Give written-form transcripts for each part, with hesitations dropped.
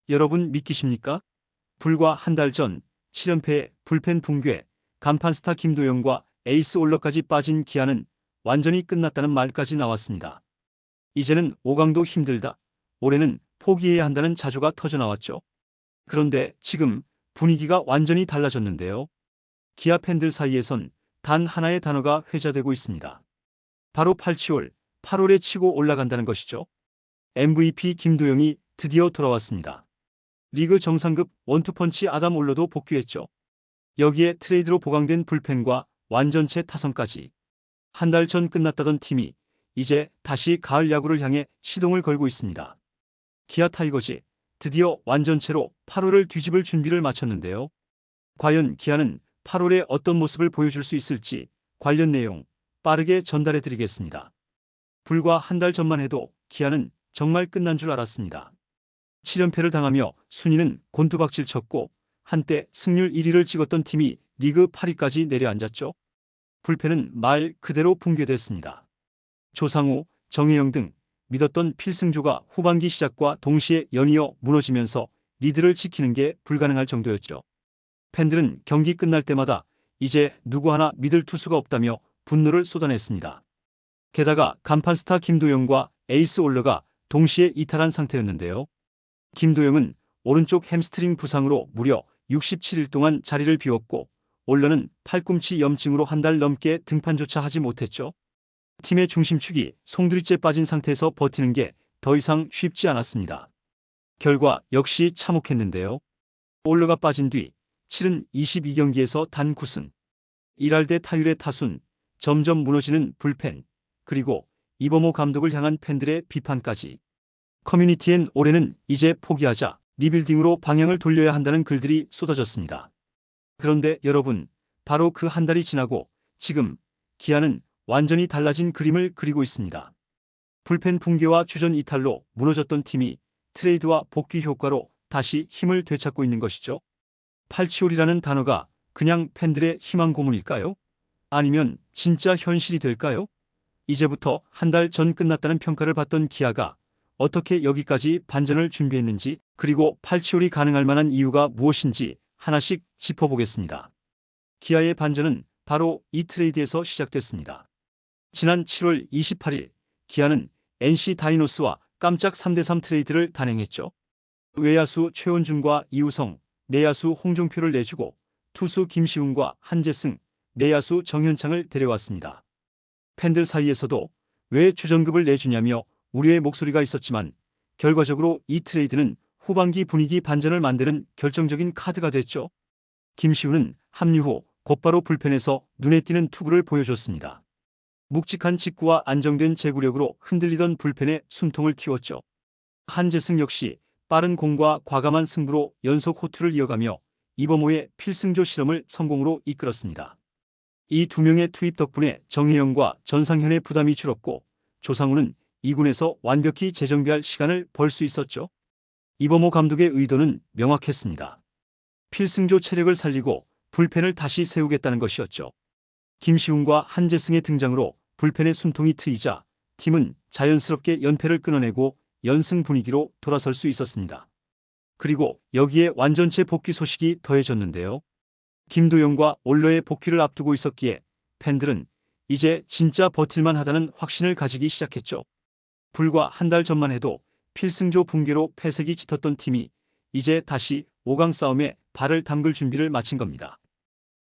여러분 믿기십니까? 불과 한 달 전 7연패에 불펜 붕괴, 간판 스타 김도영과 에이스 올러까지 빠진 기아는 완전히 끝났다는 말까지 나왔습니다. 이제는 5강도 힘들다. 올해는 포기해야 한다는 자조가 터져나왔죠. 그런데 지금 분위기가 완전히 달라졌는데요. 기아 팬들 사이에선 단 하나의 단어가 회자되고 있습니다. 바로 8월에 치고 올라간다는 것이죠. MVP 김도영이 드디어 돌아왔습니다. 리그 정상급 원투펀치 아담 올러도 복귀했죠. 여기에 트레이드로 보강된 불펜과 완전체 타선까지. 한 달 전 끝났다던 팀이 이제 다시 가을 야구를 향해 시동을 걸고 있습니다. 기아 타이거즈 드디어 완전체로 8월을 뒤집을 준비를 마쳤는데요. 과연 기아는 8월에 어떤 모습을 보여줄 수 있을지 관련 내용 빠르게 전달해 드리겠습니다. 불과 한 달 전만 해도 기아는 정말 끝난 줄 알았습니다. 7연패를 당하며 순위는 곤두박질 쳤고 한때 승률 1위를 찍었던 팀이 리그 8위까지 내려앉았죠. 불펜은 말 그대로 붕괴됐습니다. 조상우, 정혜영 등 믿었던 필승조가 후반기 시작과 동시에 연이어 무너지면서 리드를 지키는 게 불가능할 정도였죠. 팬들은 경기 끝날 때마다 이제 누구 하나 믿을 투수가 없다며 분노를 쏟아냈습니다. 게다가 간판 스타 김도영과 에이스 올러가 동시에 이탈한 상태였는데요. 김도영은 오른쪽 햄스트링 부상으로 무려 67일 동안 자리를 비웠고 올러는 팔꿈치 염증으로 한 달 넘게 등판조차 하지 못했죠. 팀의 중심축이 송두리째 빠진 상태에서 버티는 게 더 이상 쉽지 않았습니다. 결과 역시 참혹했는데요. 올러가 빠진 뒤 7은 22경기에서 단 9승. 1할 대 타율의 타순, 점점 무너지는 불펜, 그리고 이범호 감독을 향한 팬들의 비판까지. 커뮤니티엔 올해는 이제 포기하자, 리빌딩으로 방향을 돌려야 한다는 글들이 쏟아졌습니다. 그런데 여러분, 바로 그 한 달이 지나고 지금 기아는 완전히 달라진 그림을 그리고 있습니다. 불펜 붕괴와 주전 이탈로 무너졌던 팀이 트레이드와 복귀 효과로 다시 힘을 되찾고 있는 것이죠. 8치올이라는 단어가 그냥 팬들의 희망 고문일까요? 아니면 진짜 현실이 될까요? 이제부터 한 달 전 끝났다는 평가를 받던 기아가 어떻게 여기까지 반전을 준비했는지, 그리고 8치올이 가능할 만한 이유가 무엇인지 하나씩 짚어보겠습니다. 기아의 반전은 바로 이 트레이드에서 시작됐습니다. 지난 7월 28일 기아는 NC 다이노스와 깜짝 3대3 트레이드를 단행했죠. 외야수 최원준과 이우성, 내야수 홍종표를 내주고 투수 김시훈과 한재승, 내야수 정현창을 데려왔습니다. 팬들 사이에서도 왜 주전급을 내주냐며 우려의 목소리가 있었지만 결과적으로 이 트레이드는 후반기 분위기 반전을 만드는 결정적인 카드가 됐죠. 김시훈은 합류 후 곧바로 불펜에서 눈에 띄는 투구를 보여줬습니다. 묵직한 직구와 안정된 제구력으로 흔들리던 불펜에 숨통을 틔웠죠. 한재승 역시 빠른 공과 과감한 승부로 연속 호투를 이어가며 이범호의 필승조 실험을 성공으로 이끌었습니다. 이 두 명의 투입 덕분에 정혜영과 전상현의 부담이 줄었고 조상우는 2군에서 완벽히 재정비할 시간을 벌 수 있었죠. 이범호 감독의 의도는 명확했습니다. 필승조 체력을 살리고 불펜을 다시 세우겠다는 것이었죠. 김시훈과 한재승의 등장으로 불펜의 숨통이 트이자 팀은 자연스럽게 연패를 끊어내고 연승 분위기로 돌아설 수 있었습니다. 그리고 여기에 완전체 복귀 소식이 더해졌는데요. 김도영과 올러의 복귀를 앞두고 있었기에 팬들은 이제 진짜 버틸만 하다는 확신을 가지기 시작했죠. 불과 한 달 전만 해도 필승조 붕괴로 패색이 짙었던 팀이 이제 다시 5강 싸움에 발을 담글 준비를 마친 겁니다.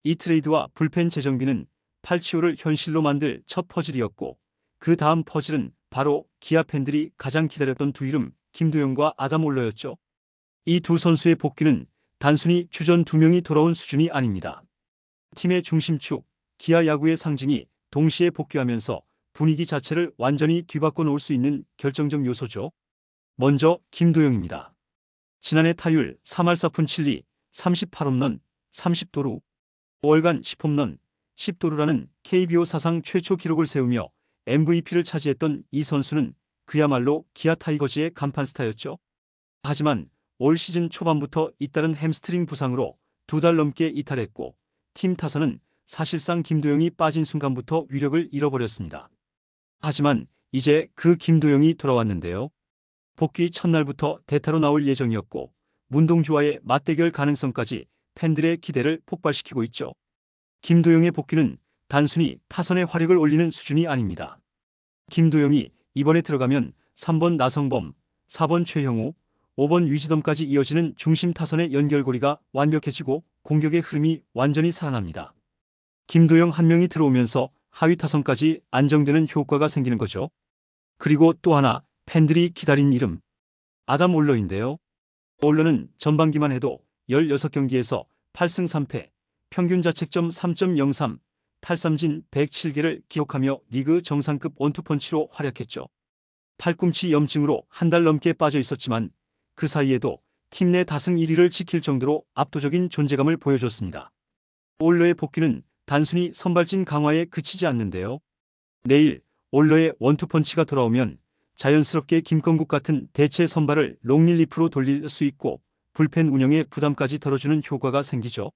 이 트레이드와 불펜 재정비는 8치올을 현실로 만들 첫 퍼즐이었고 그 다음 퍼즐은 바로 기아 팬들이 가장 기다렸던 두 이름 김도영과 아담 올러였죠. 이 두 선수의 복귀는 단순히 주전 두 명이 돌아온 수준이 아닙니다. 팀의 중심축, 기아 야구의 상징이 동시에 복귀하면서 분위기 자체를 완전히 뒤바꿔 놓을 수 있는 결정적 요소죠. 먼저 김도영입니다. 지난해 타율 3할 4푼 7리, 38홈런, 30도루, 5월간 10홈런, 10도루라는 KBO 사상 최초 기록을 세우며 MVP를 차지했던 이 선수는 그야말로 기아 타이거즈의 간판 스타였죠. 하지만 올 시즌 초반부터 잇따른 햄스트링 부상으로 두 달 넘게 이탈했고 팀 타선은 사실상 김도영이 빠진 순간부터 위력을 잃어버렸습니다. 하지만 이제 그 김도영이 돌아왔는데요. 복귀 첫날부터 대타로 나올 예정이었고 문동주와의 맞대결 가능성까지 팬들의 기대를 폭발시키고 있죠. 김도영의 복귀는 단순히 타선의 화력을 올리는 수준이 아닙니다. 김도영이 이번에 들어가면 3번 나성범, 4번 최형우, 5번 위즈덤까지 이어지는 중심 타선의 연결고리가 완벽해지고 공격의 흐름이 완전히 살아납니다. 김도영 한 명이 들어오면서 하위 타선까지 안정되는 효과가 생기는 거죠. 그리고 또 하나 팬들이 기다린 이름, 아담 올러인데요. 올러는 전반기만 해도 16경기에서 8승 3패, 평균 자책점 3.03, 탈삼진 107개를 기록하며 리그 정상급 원투펀치로 활약했죠. 팔꿈치 염증으로 한 달 넘게 빠져 있었지만 그 사이에도 팀 내 다승 1위를 지킬 정도로 압도적인 존재감을 보여줬습니다. 올러의 복귀는 단순히 선발진 강화에 그치지 않는데요. 내일 올러의 원투펀치가 돌아오면 자연스럽게 김건국 같은 대체 선발을 롱릴리프로 돌릴 수 있고 불펜 운영에 부담까지 덜어주는 효과가 생기죠.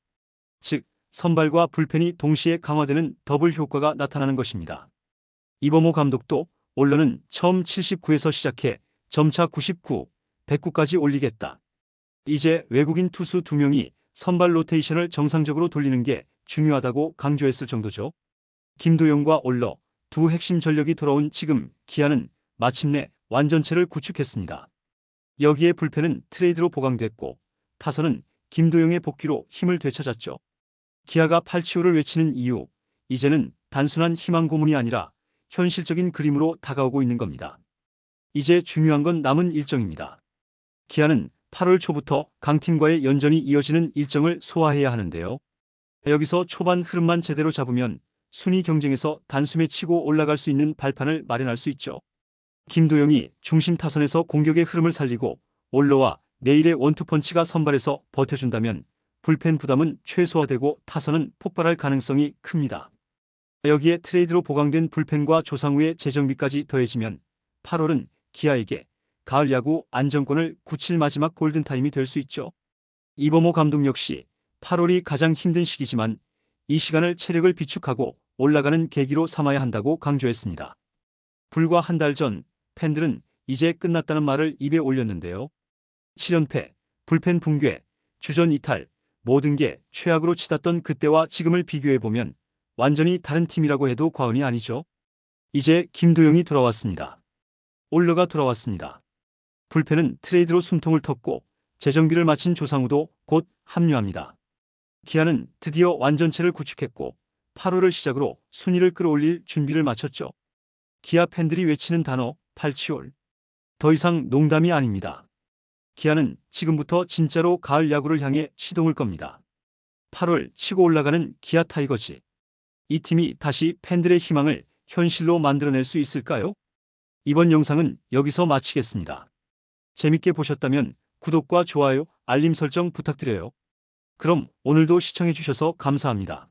즉 선발과 불펜이 동시에 강화되는 더블 효과가 나타나는 것입니다. 이범호 감독도 올러는 처음 79에서 시작해 점차 99, 109까지 올리겠다. 이제 외국인 투수 2명이 선발 로테이션을 정상적으로 돌리는 게 중요하다고 강조했을 정도죠. 김도영과 올러 두 핵심 전력이 돌아온 지금 기아는 마침내 완전체를 구축했습니다. 여기에 불펜은 트레이드로 보강됐고 타선은 김도영의 복귀로 힘을 되찾았죠. 기아가 팔치오를 외치는 이유, 이제는 단순한 희망 고문이 아니라 현실적인 그림으로 다가오고 있는 겁니다. 이제 중요한 건 남은 일정입니다. 기아는 8월 초부터 강팀과의 연전이 이어지는 일정을 소화해야 하는데요. 여기서 초반 흐름만 제대로 잡으면 순위 경쟁에서 단숨에 치고 올라갈 수 있는 발판을 마련할 수 있죠. 김도영이 중심 타선에서 공격의 흐름을 살리고 올러와 내일의 원투펀치가 선발해서 버텨준다면 불펜 부담은 최소화되고 타선은 폭발할 가능성이 큽니다. 여기에 트레이드로 보강된 불펜과 조상우의 재정비까지 더해지면 8월은 기아에게 가을 야구 안정권을 굳힐 마지막 골든타임이 될 수 있죠. 이범호 감독 역시 8월이 가장 힘든 시기지만 이 시간을 체력을 비축하고 올라가는 계기로 삼아야 한다고 강조했습니다. 불과 한 달 전 팬들은 이제 끝났다는 말을 입에 올렸는데요. 7연패, 불펜 붕괴, 주전 이탈, 모든 게 최악으로 치닫던 그때와 지금을 비교해보면 완전히 다른 팀이라고 해도 과언이 아니죠. 이제 김도영이 돌아왔습니다. 올러가 돌아왔습니다. 불펜은 트레이드로 숨통을 텄고 재정비를 마친 조상우도 곧 합류합니다. 기아는 드디어 완전체를 구축했고 8월을 시작으로 순위를 끌어올릴 준비를 마쳤죠. 기아 팬들이 외치는 단어 8치올. 더 이상 농담이 아닙니다. 기아는 지금부터 진짜로 가을 야구를 향해 시동을 겁니다. 8월 치고 올라가는 기아 타이거즈. 이 팀이 다시 팬들의 희망을 현실로 만들어낼 수 있을까요? 이번 영상은 여기서 마치겠습니다. 재밌게 보셨다면 구독과 좋아요, 알림 설정 부탁드려요. 그럼 오늘도 시청해주셔서 감사합니다.